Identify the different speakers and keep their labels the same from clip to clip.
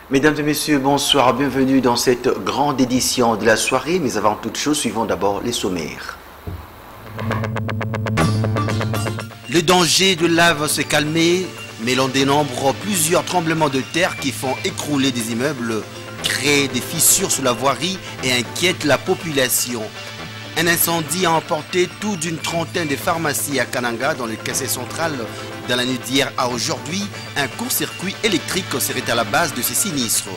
Speaker 1: Mesdames et messieurs, bonsoir, bienvenue dans cette grande édition de la soirée. Mais avant toute chose, suivons d'abord les sommaires. Le danger de lave s'est calmé, mais l'on dénombre plusieurs tremblements de terre qui font écrouler des immeubles, créent des fissures sous la voirie et inquiètent la population. Un incendie a emporté tout d'une trentaine de pharmacies à Kananga dans le quartier central. Dans la nuit d'hier à aujourd'hui, un court-circuit électrique serait à la base de ces sinistres.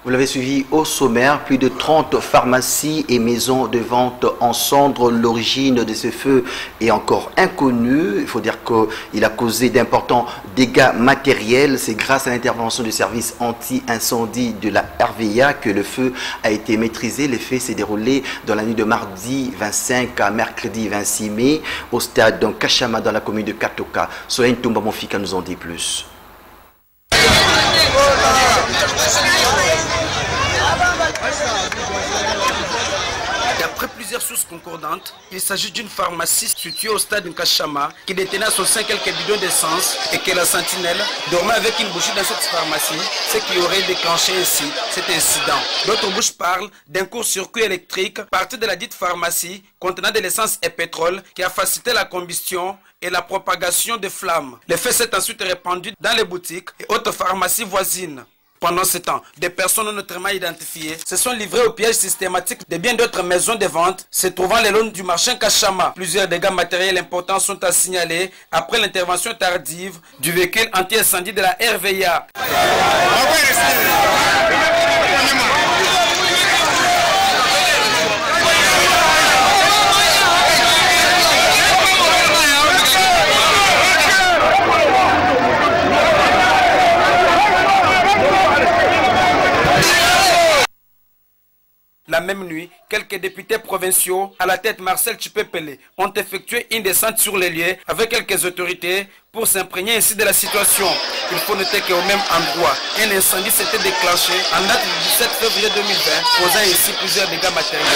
Speaker 1: Vous l'avez suivi au sommaire, plus de 30 pharmacies et maisons de vente en cendres. L'origine de ce feu est encore inconnue. Il faut dire qu'il a causé d'importants dégâts matériels. C'est grâce à l'intervention du service anti-incendie de la RVA que le feu a été maîtrisé. Le fait s'est déroulé dans la nuit de mardi 25 à mercredi 26 mai au stade Kachama dans la commune de Katoka. Soyen Toumba Mofika nous en dit plus.
Speaker 2: D'après plusieurs sources concordantes, il s'agit d'une pharmacie située au stade de Kachama qui détenait son 5 quelques bidons d'essence et que la sentinelle dormait avec une bougie dans cette pharmacie, ce qui aurait déclenché ainsi cet incident. D'autres bouches parlent d'un court-circuit électrique parti de la dite pharmacie contenant de l'essence et pétrole qui a facilité la combustion et la propagation des flammes. Le feu s'est ensuite répandu dans les boutiques et autres pharmacies voisines. Pendant ce temps, des personnes non autrement identifiées se sont livrées au piège systématique de bien d'autres maisons de vente se trouvant le long du marché Kachama. Plusieurs dégâts matériels importants sont à signaler après l'intervention tardive du véhicule anti-incendie de la RVA. La même nuit, quelques députés provinciaux, à la tête Marcel Tchipepele, ont effectué une descente sur les lieux avec quelques autorités pour s'imprégner ainsi de la situation. Il faut noter qu'au même endroit, un incendie s'était déclenché en date du 17 février 2020, causant ici plusieurs dégâts matériels.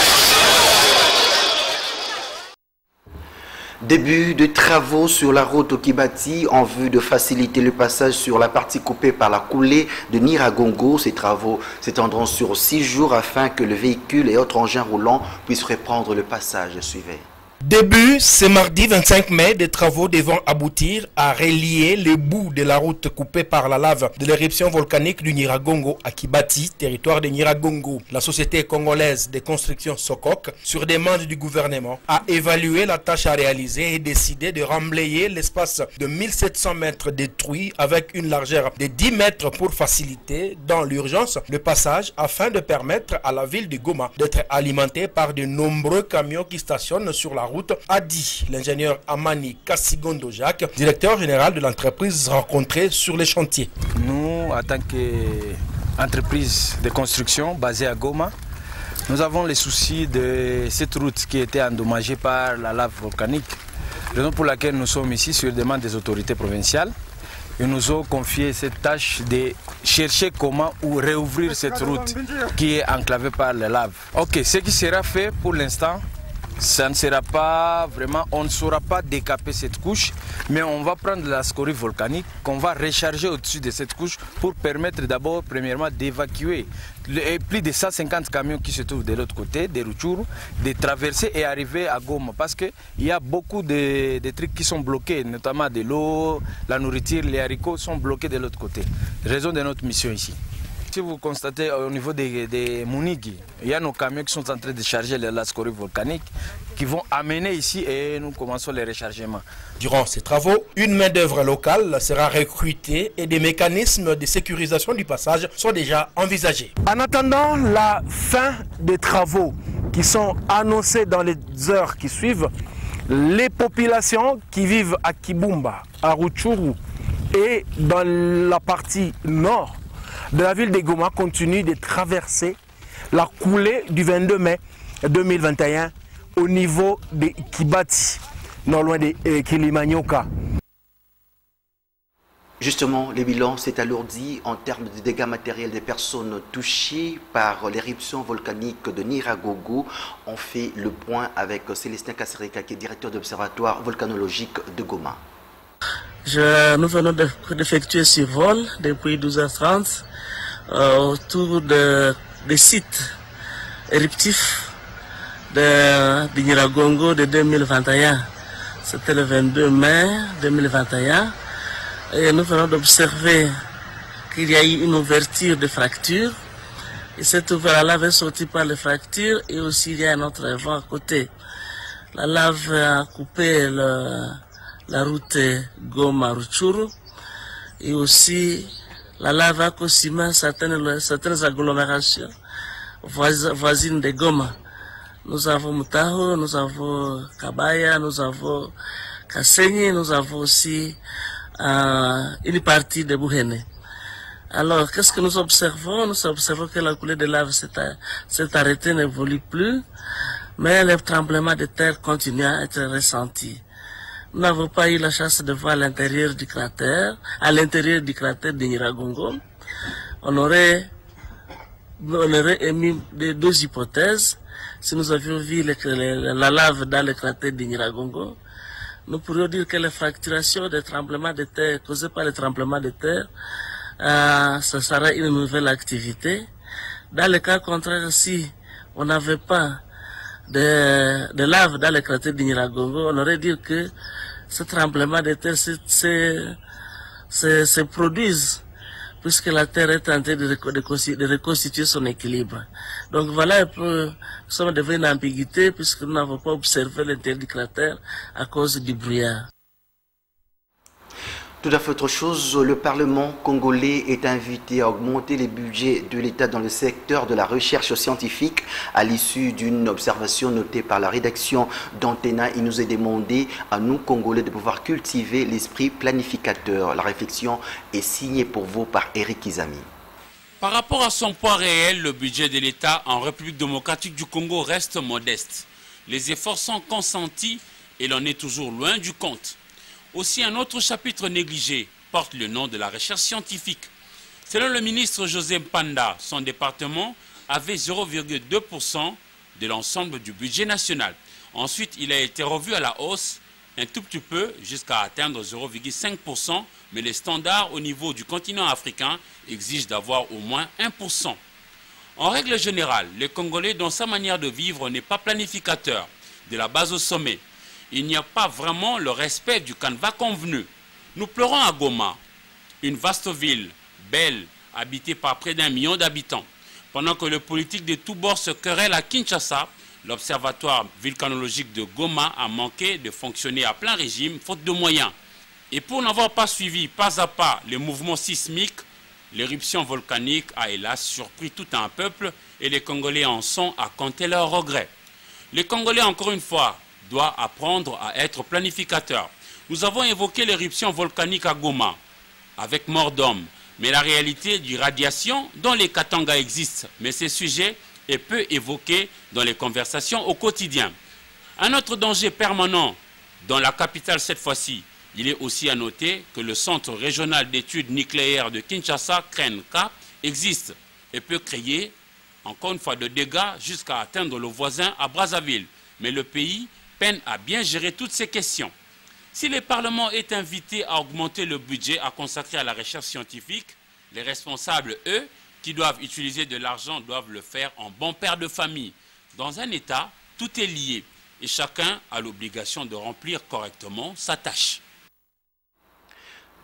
Speaker 1: Début de travaux sur la route au Kibati en vue de faciliter le passage sur la partie coupée par la coulée de Nyiragongo. Ces travaux s'étendront sur 6 jours afin que le véhicule et autres engins roulants puissent reprendre le passage. Suivez.
Speaker 3: Début ce mardi 25 mai, des travaux devront aboutir à relier les bouts de la route coupée par la lave de l'éruption volcanique du Nyiragongo à Kibati, territoire de Nyiragongo. La société congolaise de construction Sokok, sur demande du gouvernement, a évalué la tâche à réaliser et décidé de remblayer l'espace de 1700 mètres détruits avec une largeur de 10 mètres pour faciliter dans l'urgence le passage afin de permettre à la ville de Goma d'être alimentée par de nombreux camions qui stationnent sur la route, a dit l'ingénieur Amani Kassigondo Jacques, directeur général de l'entreprise rencontrée sur les chantiers.
Speaker 4: Nous, en tant qu'entreprise de construction basée à Goma, nous avons les soucis de cette route qui était endommagée par la lave volcanique. Raison pour laquelle nous sommes ici sur demande des autorités provinciales. Ils nous ont confié cette tâche de chercher comment ou réouvrir cette route qui est enclavée par la lave. Ok, ce qui sera fait pour l'instant, ça ne sera pas vraiment, on ne saura pas décaper cette couche, mais on va prendre la scorie volcanique qu'on va recharger au-dessus de cette couche pour permettre d'abord, premièrement, d'évacuer plus de 150 camions qui se trouvent de l'autre côté, des Rutshuru, de traverser et arriver à Goma. Parce qu'il y a beaucoup de trucs qui sont bloqués, notamment de l'eau, la nourriture, les haricots sont bloqués de l'autre côté. Raison de notre mission ici. si vous constatez au niveau des Mounigui, il y a nos camions qui sont en train de charger la scorie volcanique qui vont amener ici et nous commençons les rechargements.
Speaker 3: Durant ces travaux, une main-d'œuvre locale sera recrutée et des mécanismes de sécurisation du passage sont déjà envisagés. En attendant la fin des travaux qui sont annoncés dans les heures qui suivent, les populations qui vivent à Kibumba, à Rutshuru et dans la partie nord de la ville de Goma continuent de traverser la coulée du 22 mai 2021 au niveau de Kibati, non loin de Kilimanyoka.
Speaker 1: Justement, le bilan s'est alourdi en termes de dégâts matériels des personnes touchées par l'éruption volcanique de Nyiragongo. On fait le point avec Célestin Kassereka, qui est directeur de l'Observatoire volcanologique de Goma.
Speaker 5: Nous venons d'effectuer ce vol depuis 12h30 autour des sites éruptifs de Nyiragongo de 2021. C'était le 22 mai 2021. Et nous venons d'observer qu'il y a eu une ouverture de fracture. Et cette ouverture, la lave est sortie par les fractures et aussi il y a un autre vent à côté. La lave a coupé la route Goma-Rutshuru et aussi la lave a consommé certaines agglomérations voisines de Goma. Nous avons Mutaho, nous avons Kabaya, nous avons Kasenyi, nous avons aussi une partie de Bouhene. Alors, qu'est-ce que nous observons? Nous observons que la coulée de lave s'est arrêtée, n'évolue plus, mais les tremblements de terre continuent à être ressentis. Nous n'avons pas eu la chance de voir l'intérieur du cratère, à l'intérieur du cratère de Nyiragongo. On aurait émis deux hypothèses. Si nous avions vu la lave dans le cratère de Nyiragongo, nous pourrions dire que les fracturations des tremblements de terre causées par les tremblements de terre, ce sera une nouvelle activité. Dans le cas contraire, si on n'avait pas de lave dans le cratère de Nyiragongo, on aurait dit que ce tremblement de terre se produisent puisque la terre est en train de reconstituer son équilibre. Donc voilà un peu, nous sommes devant une ambiguïté puisque nous n'avons pas observé l'intérieur du cratère à cause du brouillard.
Speaker 1: Tout à fait autre chose, le Parlement congolais est invité à augmenter les budgets de l'État dans le secteur de la recherche scientifique. À l'issue d'une observation notée par la rédaction d'Antena, il nous est demandé à nous, Congolais, de pouvoir cultiver l'esprit planificateur. La réflexion est signée pour vous par Eric Izami.
Speaker 6: Par rapport à son poids réel, le budget de l'État en République démocratique du Congo reste modeste. Les efforts sont consentis et l'on est toujours loin du compte. Aussi, un autre chapitre négligé porte le nom de la recherche scientifique. Selon le ministre José Mpanda, son département avait 0,2% de l'ensemble du budget national. Ensuite, il a été revu à la hausse un tout petit peu jusqu'à atteindre 0,5%, mais les standards au niveau du continent africain exigent d'avoir au moins 1%. En règle générale, le Congolais, dans sa manière de vivre, n'est pas planificateur, de la base au sommet. Il n'y a pas vraiment le respect du canevas convenu. Nous pleurons à Goma, une vaste ville, belle, habitée par près d'1 million d'habitants. Pendant que le politique de tous bords se querelle à Kinshasa, l'observatoire volcanologique de Goma a manqué de fonctionner à plein régime, faute de moyens. Et pour n'avoir pas suivi pas à pas les mouvements sismiques, l'éruption volcanique a hélas surpris tout un peuple et les Congolais en sont à compter leurs regrets. Les Congolais, encore une fois, doit apprendre à être planificateur. Nous avons évoqué l'éruption volcanique à Goma, avec mort d'hommes, mais la réalité du radiation dont les Katanga existent, mais ce sujet est peu évoqué dans les conversations au quotidien. Un autre danger permanent dans la capitale cette fois-ci, il est aussi à noter que le Centre régional d'études nucléaires de Kinshasa, CRENCA, existe et peut créer, encore une fois, de dégâts jusqu'à atteindre le voisin à Brazzaville. Mais le pays peine à bien gérer toutes ces questions. Si le Parlement est invité à augmenter le budget à consacrer à la recherche scientifique, les responsables, eux, qui doivent utiliser de l'argent, doivent le faire en bon père de famille. Dans un État, tout est lié et chacun a l'obligation de remplir correctement sa tâche.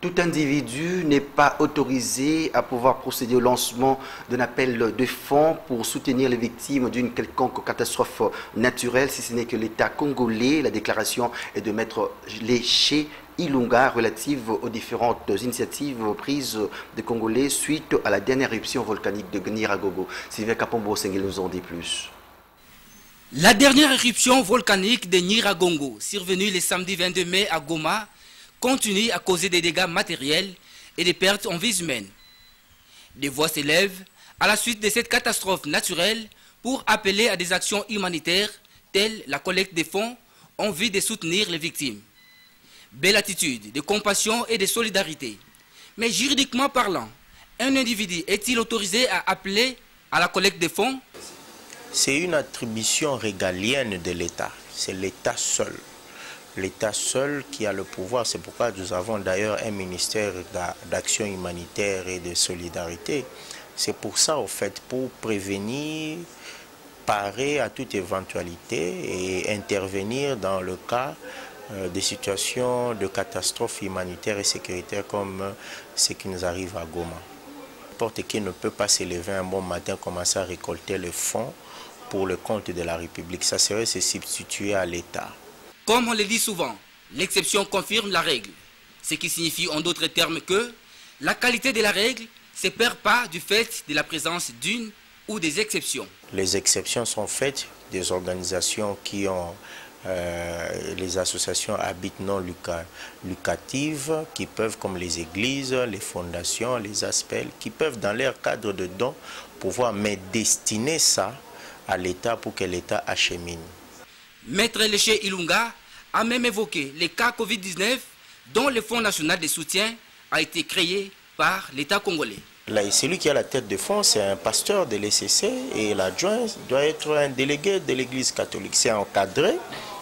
Speaker 1: Tout individu n'est pas autorisé à pouvoir procéder au lancement d'un appel de fonds pour soutenir les victimes d'une quelconque catastrophe naturelle, si ce n'est que l'État congolais. La déclaration est de Maître Léché Ilunga relative aux différentes initiatives prises des Congolais suite à la dernière éruption volcanique de Nyiragongo. Sylvain Kapombo Sengel nous en dit plus.
Speaker 7: La dernière éruption volcanique de Nyiragongo, survenue le samedi 22 mai à Goma, continue à causer des dégâts matériels et des pertes en vies humaines. Des voix s'élèvent à la suite de cette catastrophe naturelle pour appeler à des actions humanitaires telles la collecte des fonds en vue de soutenir les victimes. Belle attitude de compassion et de solidarité. Mais juridiquement parlant, un individu est-il autorisé à appeler à la collecte des fonds?
Speaker 8: C'est une attribution régalienne de l'État. C'est l'État seul. L'État seul qui a le pouvoir. C'est pourquoi nous avons d'ailleurs un ministère d'action humanitaire et de solidarité. C'est pour ça, au fait, pour prévenir, parer à toute éventualité et intervenir dans le cas des situations de catastrophes humanitaires et sécuritaires comme ce qui nous arrive à Goma. N'importe qui ne peut pas s'élever un bon matin, commencer à récolter les fonds pour le compte de la République. Ça serait se substituer à l'État.
Speaker 7: Comme on le dit souvent, l'exception confirme la règle. Ce qui signifie en d'autres termes que la qualité de la règle ne se perd pas du fait de la présence d'une ou des exceptions.
Speaker 8: Les exceptions sont faites des organisations qui ont les associations à but non lucratif qui peuvent, comme les églises, les fondations, les aspects, qui peuvent dans leur cadre de dons pouvoir mais destiner ça à l'État pour que l'État achemine. Maître
Speaker 7: Léché Ilunga a même évoqué les cas Covid-19 dont le Fonds national de soutien a été créé par l'État congolais.
Speaker 8: Là, celui qui a la tête de fonds, c'est un pasteur de l'ECC et l'adjoint doit être un délégué de l'Église catholique. C'est encadré.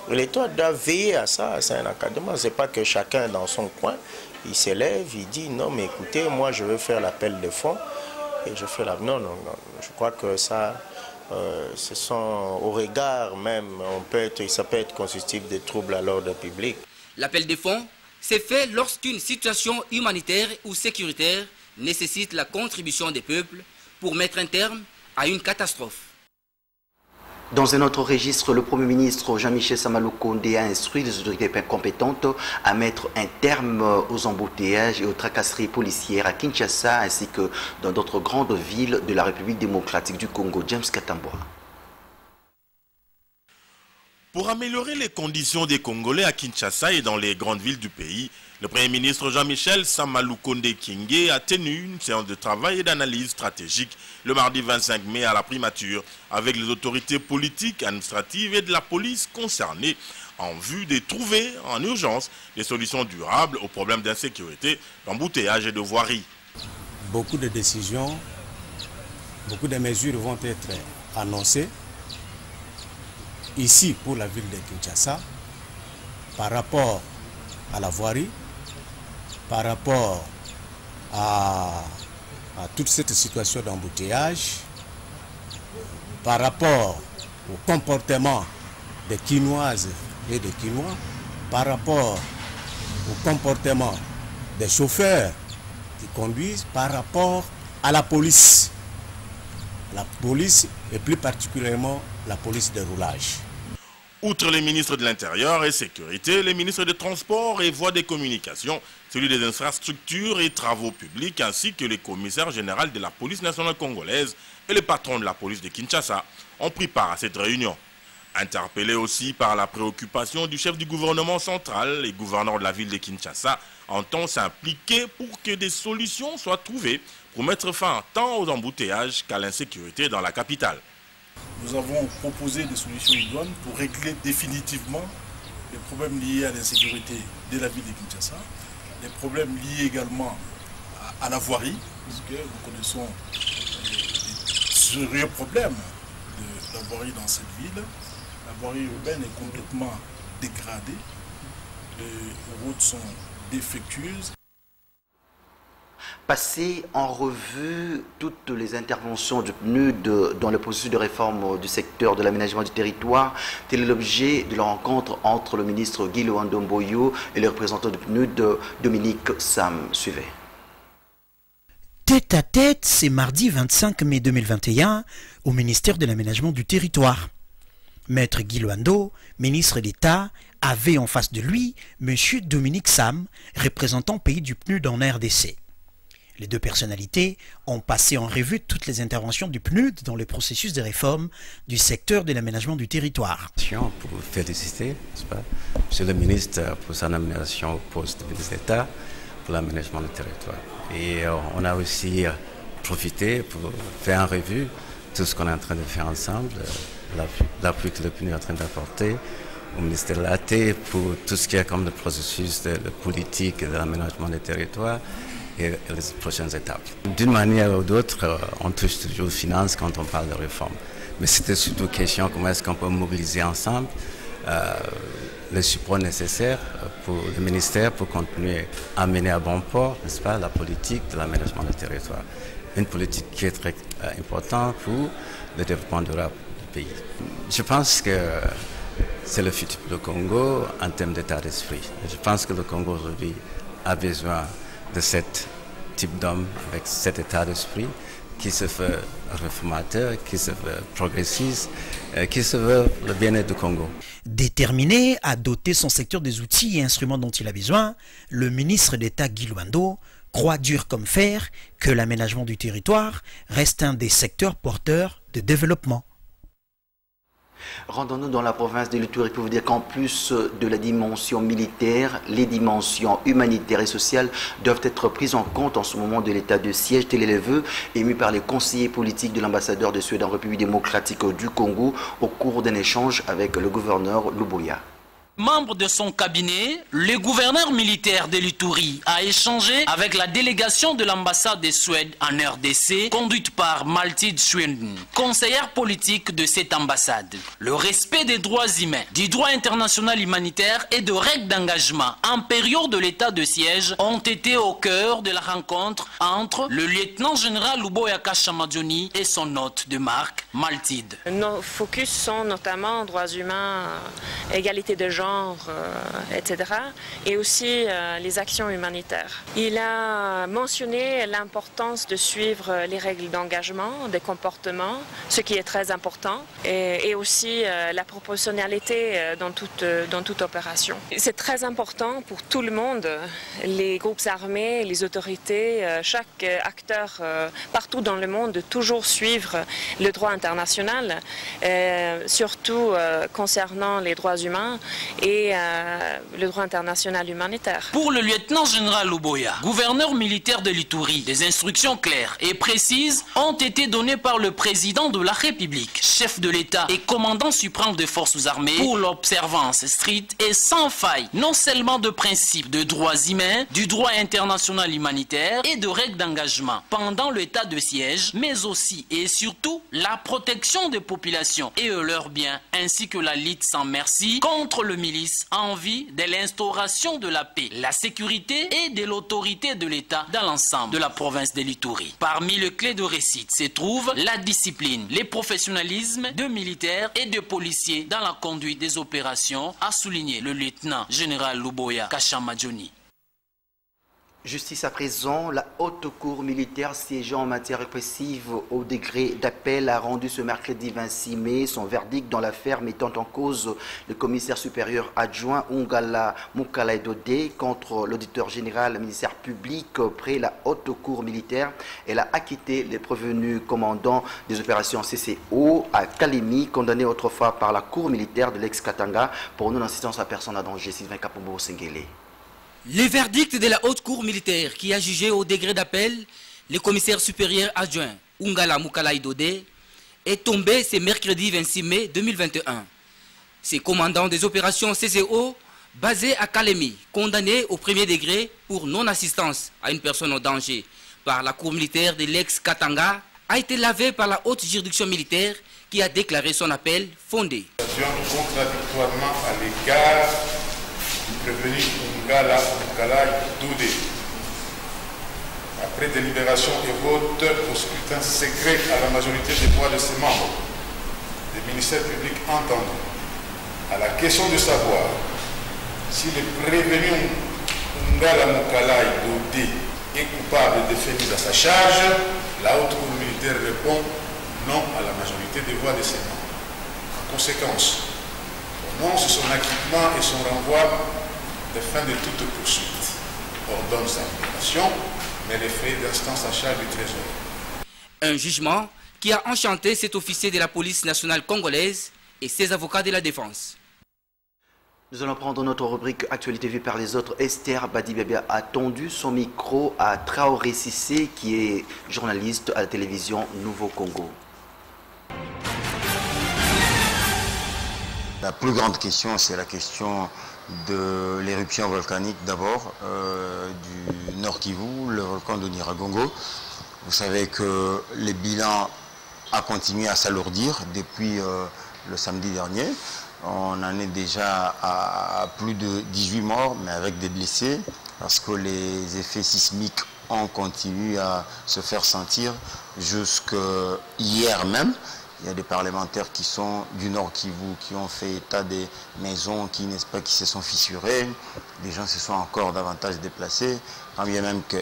Speaker 8: L'État doit veiller à ça, c'est un encadrement. Ce n'est pas que chacun dans son coin, il s'élève, il dit non mais écoutez, moi je veux faire l'appel de fonds et je fais la... Non, je crois que ça... ce sont au regard même, ça peut être constitutif de troubles à l'ordre public.
Speaker 7: L'appel des fonds, c'est fait lorsqu'une situation humanitaire ou sécuritaire nécessite la contribution des peuples pour mettre un terme à une catastrophe.
Speaker 1: Dans un autre registre, le Premier ministre Jean-Michel Samaloukonde a instruit les autorités compétentes à mettre un terme aux embouteillages et aux tracasseries policières à Kinshasa ainsi que dans d'autres grandes villes de la République démocratique du Congo. James Katambwa.
Speaker 9: Pour améliorer les conditions des Congolais à Kinshasa et dans les grandes villes du pays, le Premier ministre Jean-Michel Samaloukonde Kyenge a tenu une séance de travail et d'analyse stratégique le mardi 25 mai à la primature avec les autorités politiques, administratives et de la police concernées en vue de trouver en urgence des solutions durables aux problèmes d'insécurité, d'embouteillage et de voirie.
Speaker 10: Beaucoup de décisions, beaucoup de mesures vont être annoncées ici pour la ville de Kinshasa par rapport à la voirie, par rapport à toute cette situation d'embouteillage, par rapport au comportement des Kinoises et des Kinois, par rapport au comportement des chauffeurs qui conduisent, par rapport à la police. La police et plus particulièrement la police de roulage.
Speaker 9: Outre les ministres de l'Intérieur et Sécurité, les ministres des Transports et Voies des Communications, celui des Infrastructures et Travaux Publics, ainsi que les commissaires généraux de la police nationale congolaise et les patrons de la police de Kinshasa ont pris part à cette réunion. Interpellés aussi par la préoccupation du chef du gouvernement central et gouverneur de la ville de Kinshasa, entend s'impliquer pour que des solutions soient trouvées pour mettre fin tant aux embouteillages qu'à l'insécurité dans la capitale.
Speaker 11: Nous avons proposé des solutions idoines pour régler définitivement les problèmes liés à l'insécurité de la ville de Kinshasa, les problèmes liés également à la voirie, puisque nous connaissons les sérieux problèmes de la voirie dans cette ville. La voirie urbaine est complètement dégradée, les routes sont défectueuses.
Speaker 1: Passer en revue toutes les interventions du PNUD dans le processus de réforme du secteur de l'aménagement du territoire, tel est l'objet de la rencontre entre le ministre Guy Luando Mboyo et le représentant du PNUD Dominique Sam. Suivez.
Speaker 12: Tête à tête, c'est mardi 25 mai 2021 au ministère de l'aménagement du territoire. Maître Guy Luando, ministre d'État, avait en face de lui M. Dominique Sam, représentant pays du PNUD en RDC. Les deux personnalités ont passé en revue toutes les interventions du PNUD dans le processus de réforme du secteur de l'aménagement du territoire.
Speaker 13: Pour vous féliciter, n'est-ce pas, M. le ministre, pour sa nomination au poste de ministre d'État pour l'aménagement du territoire. Et on a aussi profité pour faire en revue tout ce qu'on est en train de faire ensemble, l'appui que le PNUD est en train d'apporter au ministère de l'AT pour tout ce qui est comme le processus de politique et de l'aménagement des territoires et les prochaines étapes. D'une manière ou d'autre, on touche toujours aux finances quand on parle de réforme. Mais c'était surtout question comment est-ce qu'on peut mobiliser ensemble les supports nécessaires pour le ministère pour continuer à mener à bon port, n'est-ce pas, la politique de l'aménagement du territoire. Une politique qui est très importante pour le développement durable du pays. Je pense que c'est le futur du Congo en termes d'état d'esprit. Je pense que le Congo aujourd'hui a besoin de ce type d'homme avec cet état d'esprit qui se veut réformateur, qui se veut progressiste, qui se veut le bien-être du Congo.
Speaker 12: Déterminé à doter son secteur des outils et instruments dont il a besoin, le ministre d'État Guy Luando croit dur comme fer que l'aménagement du territoire reste un des secteurs porteurs de développement.
Speaker 1: Rendons-nous dans la province de l'Ituri pour vous dire qu'en plus de la dimension militaire, les dimensions humanitaires et sociales doivent être prises en compte en ce moment de l'état de siège. Tel est le vœu émis par les conseillers politiques de l'ambassadeur de Suède en République démocratique du Congo au cours d'un échange avec le gouverneur Luboya.
Speaker 14: Membre de son cabinet, le gouverneur militaire de l'Ituri a échangé avec la délégation de l'ambassade de Suède en RDC, conduite par Maltid Sweden, conseillère politique de cette ambassade. Le respect des droits humains, du droit international humanitaire et de règles d'engagement en période de l'état de siège ont été au cœur de la rencontre entre le lieutenant-général Luboya Kashamadjoni et son hôte de marque, Maltid.
Speaker 15: Nos focus sont notamment droits humains, égalité de genre, etc. et aussi les actions humanitaires. Il a mentionné l'importance de suivre les règles d'engagement, des comportements, ce qui est très important, et aussi la proportionnalité dans toute opération. C'est très important pour tout le monde, les groupes armés, les autorités, chaque acteur partout dans le monde, de toujours suivre le droit international, surtout concernant les droits humains et le droit international humanitaire.
Speaker 14: Pour le lieutenant-général Luboya, gouverneur militaire de l'Ituri, des instructions claires et précises ont été données par le président de la République, chef de l'État et commandant suprême des forces armées pour l'observance stricte et sans faille, non seulement de principes de droits humains, du droit international humanitaire et de règles d'engagement pendant l'état de siège, mais aussi et surtout la protection des populations et leurs biens, ainsi que la lutte sans merci contre le milice en vue de l'instauration de la paix, la sécurité et de l'autorité de l'État dans l'ensemble de la province de l'Ituri. Parmi les clés de réussite se trouvent la discipline, le professionnalisme de militaires et de policiers dans la conduite des opérations, a souligné le lieutenant-général Luboya Kashamadjoni.
Speaker 1: Justice à présent, la haute cour militaire siégeant en matière répressive au degré d'appel a rendu ce mercredi 26 mai son verdict dans l'affaire mettant en cause le commissaire supérieur adjoint Ungala Mukalaidode contre l'auditeur général du ministère public près la haute cour militaire. Elle a acquitté les prévenus commandants des opérations CCO à Kalemi, condamné autrefois par la cour militaire de l'ex-Katanga pour non-assistance à personne à danger. Sylvain Kapombo Sengele.
Speaker 7: Le verdict de la haute cour militaire qui a jugé au degré d'appel le commissaire supérieur adjoint Ungala Mukalaidode est tombé ce mercredi 26 mai 2021. Ce commandant des opérations CCO basé à Kalemi, condamné au premier degré pour non-assistance à une personne en danger par la cour militaire de l'ex-Katanga, a été lavé par la haute juridiction militaire qui a déclaré son appel fondé.
Speaker 16: Contradictoirement à l'égard du prévenu Ungala Mukalaidode, après délibération et vote au scrutin secret à la majorité des voix de ses membres, le ministère public entendant à la question de savoir si le prévenu Ngala Moukalai Dodé est coupable de faits mis à sa charge, la haute cour militaire répond non à la majorité des voix de ses membres. En conséquence, prononce son acquittement et son renvoi de fin de toute poursuite, ordonne sa libération, mais les frais d'instance à charge du Trésor.
Speaker 7: Un jugement qui a enchanté cet officier de la police nationale congolaise et ses avocats de la défense.
Speaker 1: Nous allons prendre notre rubrique Actualité vue par les autres. Esther Badibébé a tendu son micro à Traoré Cissé, qui est journaliste à la télévision Nouveau Congo.
Speaker 17: La plus grande question, c'est la question de l'éruption volcanique d'abord du Nord Kivu, le volcan de Nyiragongo. Vous savez que les bilans a continué à s'alourdir depuis le samedi dernier. On en est déjà à plus de 18 morts, mais avec des blessés, parce que les effets sismiques ont continué à se faire sentir jusqu'à hier même. Il y a des parlementaires qui sont du Nord Kivu, qui ont fait état des maisons qui, n'est-ce pas, qui se sont fissurées. Des gens se sont encore davantage déplacés, quand bien même que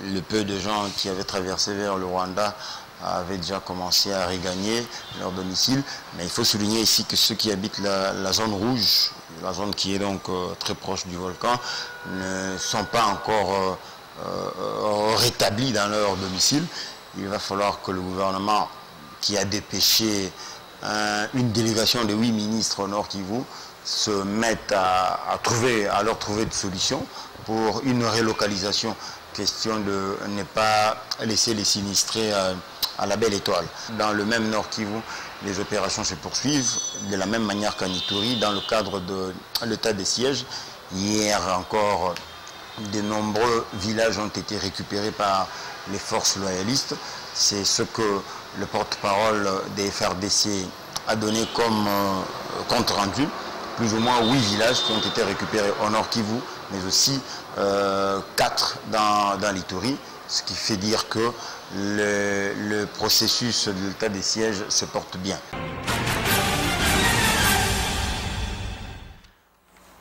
Speaker 17: le peu de gens qui avaient traversé vers le Rwanda avaient déjà commencé à regagner leur domicile. Mais il faut souligner ici que ceux qui habitent la zone rouge, la zone qui est donc très proche du volcan, ne sont pas encore rétablis dans leur domicile. Il va falloir que le gouvernement, qui a dépêché une délégation de 8 ministres au Nord Kivu, se mette à leur trouver des solutions pour une relocalisation. Question de ne pas laisser les sinistrés à la belle étoile. Dans le même Nord Kivu, les opérations se poursuivent de la même manière qu'en Ituri, dans le cadre de l'état de siège. Hier encore, de nombreux villages ont été récupérés par les forces loyalistes. C'est ce que le porte-parole des FRDC a donné comme compte rendu. Plus ou moins 8 villages qui ont été récupérés au Nord Kivu, mais aussi 4 dans l'Ituri, ce qui fait dire que le processus de l'état des sièges se porte bien.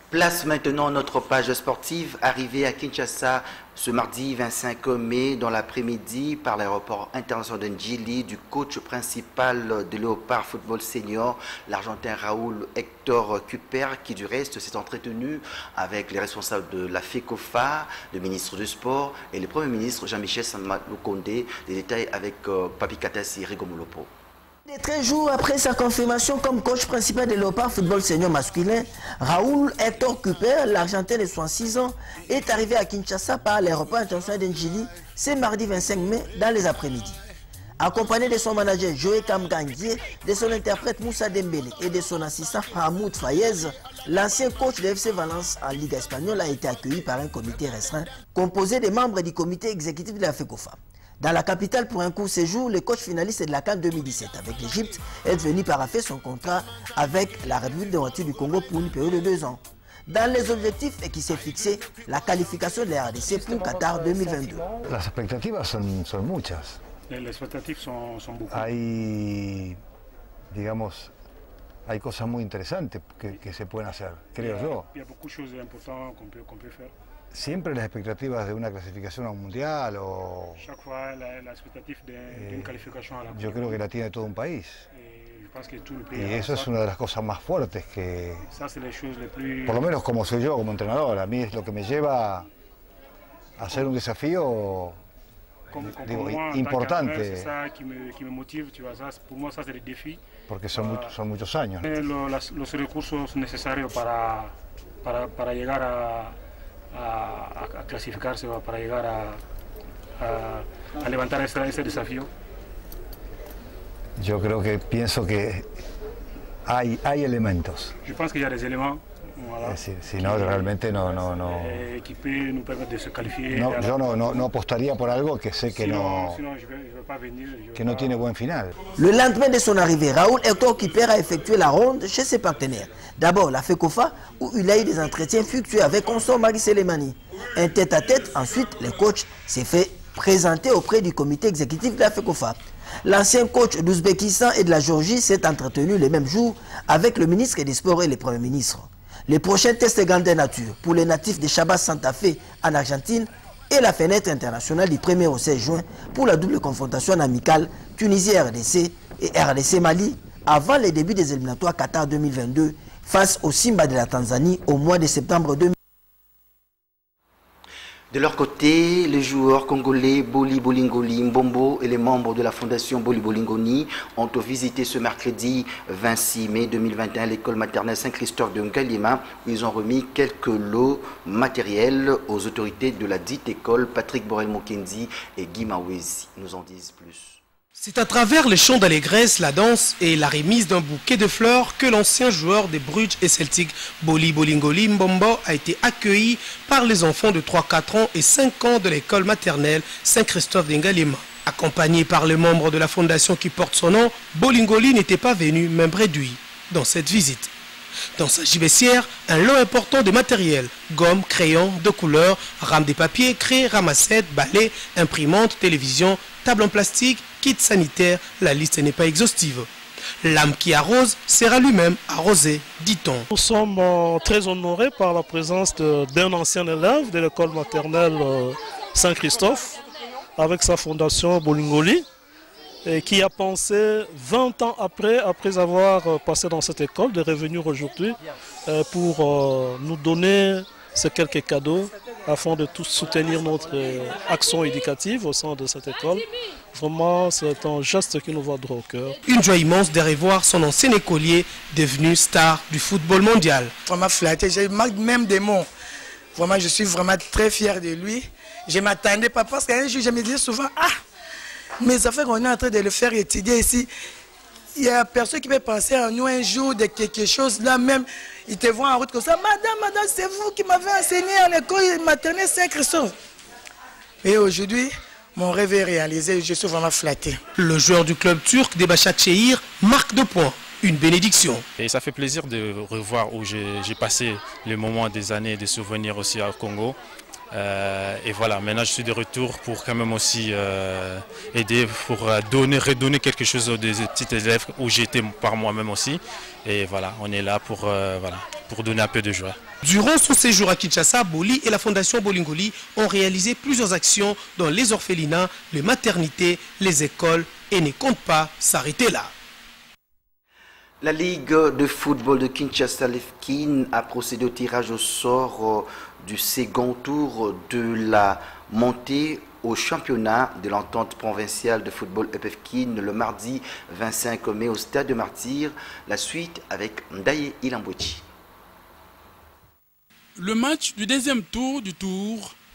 Speaker 1: Place maintenant notre page sportive. Arrivée à Kinshasa ce mardi 25 mai dans l'après-midi par l'aéroport international de Ndjili du coach principal de Léopard Football Senior, l'Argentin Raoul Hector Cuper, qui du reste s'est entretenu avec les responsables de la FECOFA, le ministre du Sport et le Premier ministre Jean-Michel Sama-Lukonde. Les détails avec Papi Katassi Rigomolopo.
Speaker 18: 13 jours après sa confirmation comme coach principal de Léopard Football Senior masculin, Raoul Hector Cuper, l'Argentin de 66 ans, est arrivé à Kinshasa par l'aéroport international d'Ndjili ce mardi 25 mai dans les après-midi. Accompagné de son manager Joé Kamgandier, de son interprète Moussa Dembélé et de son assistant Hamoud Fayez, l'ancien coach de FC Valence en Ligue espagnole a été accueilli par un comité restreint composé des membres du comité exécutif de la FECOFA. Dans la capitale pour un court séjour, le coach finaliste de la CAN 2017 avec l'Égypte est venu paraffer son contrat avec la République démocratique du Congo pour une période de 2 ans. Dans les objectifs et qui s'est fixé la qualification de la RDC pour Qatar 2022.
Speaker 19: Las expectativas son muchas.
Speaker 20: Les expectativas sont beaucoup.
Speaker 19: Hay cosas muy interesantes que se pueden hacer, creo yo.
Speaker 20: Il y a beaucoup de choses importantes qu'on peut faire.
Speaker 19: Siempre las expectativas de una clasificación a un mundial o...
Speaker 20: Chaque fois la expectative d'une qualification à la
Speaker 19: yo creo que la tiene todo un país. Y
Speaker 20: Y
Speaker 19: eso es una de las cosas más fuertes que...
Speaker 20: Ça, c'est les choses les plus...
Speaker 19: Por lo menos como soy yo, como entrenador, a mí es lo que me lleva a hacer un desafío importante.
Speaker 20: C'est ça qui me motive, tu vois, ça, pour moi ça c'est le défi.
Speaker 19: Porque son muchos años.
Speaker 20: Los recursos necesarios para llegar a clasificarse o para llegar a levantar ese desafío.
Speaker 19: Yo creo que pienso que hay elementos.
Speaker 20: Je pense qu'il y a des éléments. Voilà,
Speaker 19: es decir, si no, realmente no.
Speaker 20: Qui peut nous permettre de se qualifier.
Speaker 19: No, yo no apostaría por algo que sé que que no tiene buen final.
Speaker 18: Le lendemain de son arrivée, Raoul Hector Cuper a effectué la ronde chez ses partenaires. D'abord la FECOFA, où il a eu des entretiens fructueux avec consort Marie Selemani. Un tête-à-tête, ensuite le coach s'est fait présenté auprès du comité exécutif de la FECOFA. L'ancien coach d'Ouzbékistan et de la Géorgie s'est entretenu le même jour avec le ministre des Sports et le Premier ministre. Les prochains tests grandeur nature pour les natifs de Chabas Santa Fe en Argentine et la fenêtre internationale du 1er au 16 juin pour la double confrontation amicale Tunisie-RDC et RDC-Mali avant les débuts des éliminatoires Qatar 2022 face au Simba de la Tanzanie au mois de septembre 2022.
Speaker 1: De leur côté, les joueurs congolais Boli Bolingoli Mbombo et les membres de la fondation Boli Bolingoni ont visité ce mercredi 26 mai 2021 l'école maternelle Saint-Christophe de Ngalima où ils ont remis quelques lots matériels aux autorités de la dite école. Patrick Borel-Mokendi et Guy Mawezi nous en disent plus.
Speaker 3: C'est à travers les chants d'allégresse, la danse et la remise d'un bouquet de fleurs que l'ancien joueur des Bruges et Celtic Boli Bolingoli Mbombo a été accueilli par les enfants de 3, 4 ans et 5 ans de l'école maternelle Saint-Christophe d'Ngalima. Accompagné par les membres de la fondation qui porte son nom, Bolingoli n'était pas venu même réduit dans cette visite. Dans sa gibecière, un lot important de matériel, gomme, crayons, de couleurs, rames de papier, craies, ramassettes, balais, imprimantes, télévision, table en plastique, kit sanitaire, la liste n'est pas exhaustive. L'âme qui arrose sera lui-même arrosé, dit-on.
Speaker 21: Nous sommes très honorés par la présence d'un ancien élève de l'école maternelle Saint-Christophe avec sa fondation Bolingoli et qui a pensé 20 ans après avoir passé dans cette école, de revenir aujourd'hui pour nous donner ces quelques cadeaux afin de tous soutenir notre action éducative au sein de cette école. Vraiment, c'est un geste qui nous va droit au cœur.
Speaker 3: Une joie immense de revoir son ancien écolier devenu star du football mondial.
Speaker 22: Vraiment flatté, j'ai même des mots. Vraiment, je suis vraiment très fier de lui. Je ne m'attendais pas parce qu'un jour, je me disais souvent, mais ça fait qu'on est en train de le faire étudier ici. Il y a personne qui peut penser à nous un jour de quelque chose. Là même, ils te voient en route comme ça. Madame, c'est vous qui m'avez enseigné à l'école maternelle Saint-Christophe. Et aujourd'hui, mon rêve est réalisé. Je suis vraiment flatté.
Speaker 3: Le joueur du club turc de Başakşehir marque 2 points. Une bénédiction.
Speaker 23: Et ça fait plaisir de revoir où j'ai passé les moments des années de souvenirs aussi au Congo. Et voilà, maintenant je suis de retour pour quand même aussi aider, pour redonner quelque chose aux petits élèves où j'étais par moi-même aussi. Et voilà, on est là pour donner un peu de joie.
Speaker 3: Durant son séjour à Kinshasa, Boli et la fondation Bolingoli ont réalisé plusieurs actions dans les orphelinats, les maternités, les écoles et ne comptent pas s'arrêter là.
Speaker 1: La Ligue de football de Kinshasa Lefkin a procédé au tirage au sort du second tour de la montée au championnat de l'entente provinciale de football EPFKIN le mardi 25 mai au stade de Martyrs. La suite avec Ndaye Ilambouchi.
Speaker 6: Le match du deuxième tour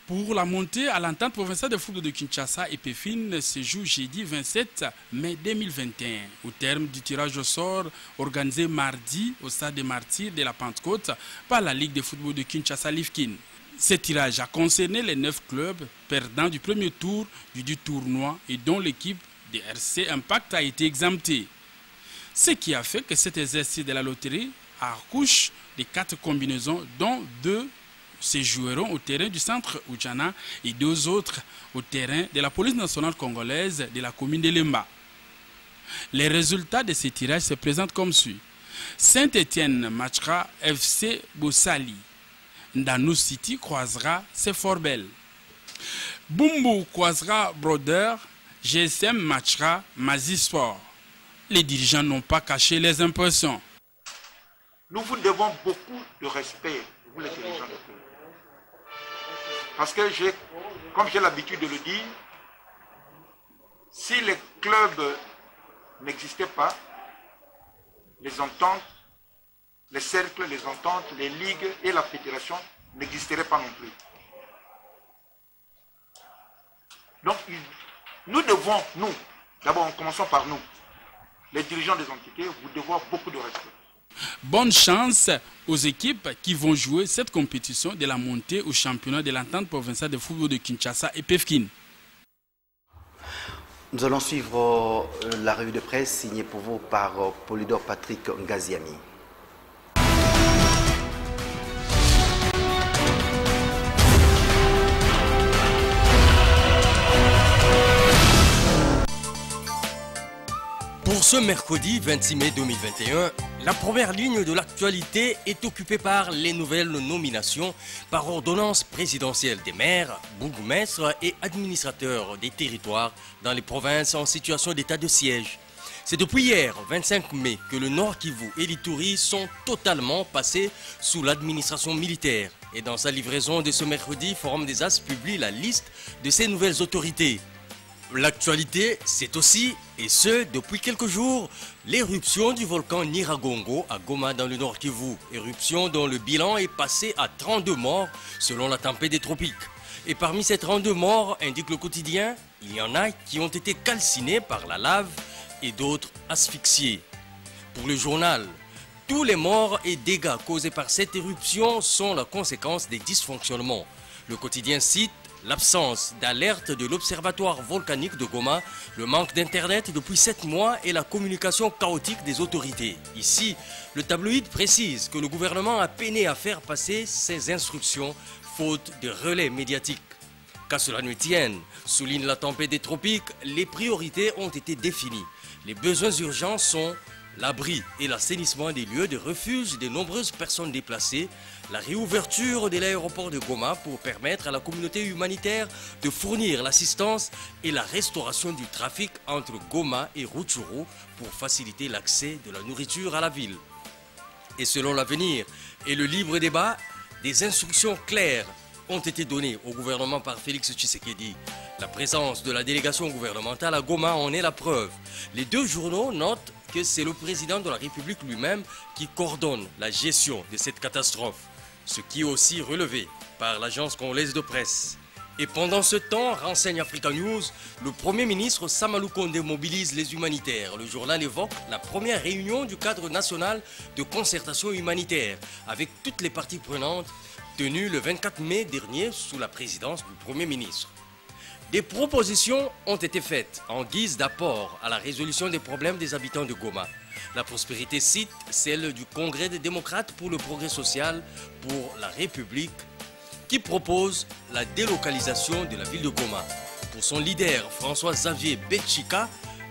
Speaker 6: pour la montée à l'entente provinciale de football de Kinshasa et EPFKIN se joue jeudi 27 mai 2021. Au terme du tirage au sort organisé mardi au stade de Martyrs de la Pentecôte par la Ligue de football de Kinshasa Lefkin. Ce tirage a concerné les 9 clubs perdants du premier tour du tournoi et dont l'équipe de RC Impact a été exemptée. Ce qui a fait que cet exercice de la loterie accouche de 4 combinaisons dont 2 se joueront au terrain du centre Oudjana et 2 autres au terrain de la police nationale congolaise de la commune de Lemba. Les résultats de ces tirages se présentent comme suit. Saint-Étienne matchera FC Bossali. Ndanou City croisera Seforbel. Bumbu croisera Broder. GSM matchera Mazisport. Les dirigeants n'ont pas caché les impressions.
Speaker 24: Nous vous devons beaucoup de respect, vous les dirigeants de club. Parce que comme j'ai l'habitude de le dire, si les clubs n'existaient pas, les ententes, les cercles, les ententes, les ligues et la fédération n'existeraient pas non plus. Donc, nous devons, d'abord commençons par nous, les dirigeants des entités, vous devons beaucoup de respect.
Speaker 6: Bonne chance aux équipes qui vont jouer cette compétition de la montée au championnat de l'entente provinciale de football de Kinshasa et EPFKIN.
Speaker 1: Nous allons suivre la revue de presse signée pour vous par Polydor Patrick Ngaziami.
Speaker 2: Pour ce mercredi 26 mai 2021, la première ligne de l'actualité est occupée par les nouvelles nominations par ordonnance présidentielle des maires, bourgmestres et administrateurs des territoires dans les provinces en situation d'état de siège. C'est depuis hier, 25 mai, que le Nord Kivu et l'Ituri sont totalement passés sous l'administration militaire. Et dans sa livraison de ce mercredi, Forum des As publie la liste de ces nouvelles autorités. L'actualité, c'est aussi, et ce depuis quelques jours, l'éruption du volcan Nyiragongo à Goma dans le Nord Kivu. Éruption dont le bilan est passé à 32 morts selon la tempête des tropiques. Et parmi ces 32 morts, indique le quotidien, il y en a qui ont été calcinés par la lave et d'autres asphyxiés. Pour le journal, tous les morts et dégâts causés par cette éruption sont la conséquence des dysfonctionnements. Le quotidien cite l'absence d'alerte de l'observatoire volcanique de Goma, le manque d'internet depuis 7 mois et la communication chaotique des autorités. Ici, le tabloïd précise que le gouvernement a peiné à faire passer ses instructions faute de relais médiatiques. Qu'à cela ne tienne, souligne la tempête des tropiques, les priorités ont été définies. Les besoins urgents sont l'abri et l'assainissement des lieux de refuge des nombreuses personnes déplacées, la réouverture de l'aéroport de Goma pour permettre à la communauté humanitaire de fournir l'assistance et la restauration du trafic entre Goma et Rutshuru pour faciliter l'accès de la nourriture à la ville. Et selon l'avenir et le libre débat, des instructions claires ont été données au gouvernement par Félix Tshisekedi. La présence de la délégation gouvernementale à Goma en est la preuve. Les deux journaux notent que c'est le président de la République lui-même qui coordonne la gestion de cette catastrophe, ce qui est aussi relevé par l'agence congolaise de presse. Et pendant ce temps, renseigne Africa News, le Premier ministre Samalou Kondé mobilise les humanitaires. Le journal évoque la première réunion du cadre national de concertation humanitaire avec toutes les parties prenantes tenue le 24 mai dernier sous la présidence du Premier ministre. Des propositions ont été faites en guise d'apport à la résolution des problèmes des habitants de Goma. La prospérité cite celle du Congrès des démocrates pour le progrès social pour la République qui propose la délocalisation de la ville de Goma. Pour son leader François-Xavier Betchika,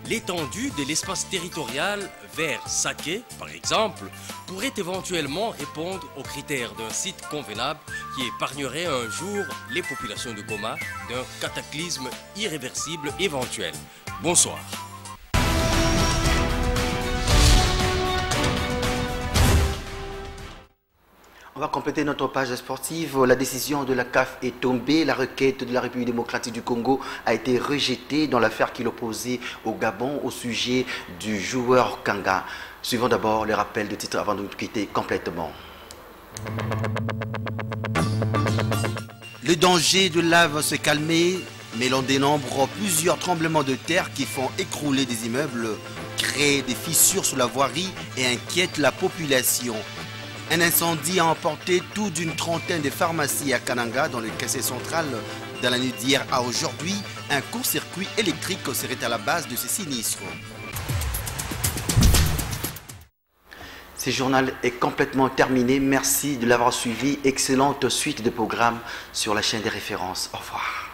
Speaker 2: l'étendue de l'espace territorial vers Saké, par exemple, pourrait éventuellement répondre aux critères d'un site convenable qui épargnerait un jour les populations de Goma d'un cataclysme irréversible éventuel. Bonsoir.
Speaker 1: On va compléter notre page sportive. La décision de la CAF est tombée. La requête de la République démocratique du Congo a été rejetée dans l'affaire qui l'opposait au Gabon au sujet du joueur Kanga. Suivons d'abord le rappel de titre avant de nous quitter complètement. Le danger de lave s'est calmé, mais l'on dénombre plusieurs tremblements de terre qui font écrouler des immeubles, créent des fissures sur la voirie et inquiètent la population. Un incendie a emporté tout d'une trentaine de pharmacies à Kananga dans le quartier central. Dans la nuit d'hier à aujourd'hui, un court-circuit électrique serait à la base de ces sinistres. Ce journal est complètement terminé. Merci de l'avoir suivi. Excellente suite de programmes sur la chaîne des références. Au revoir.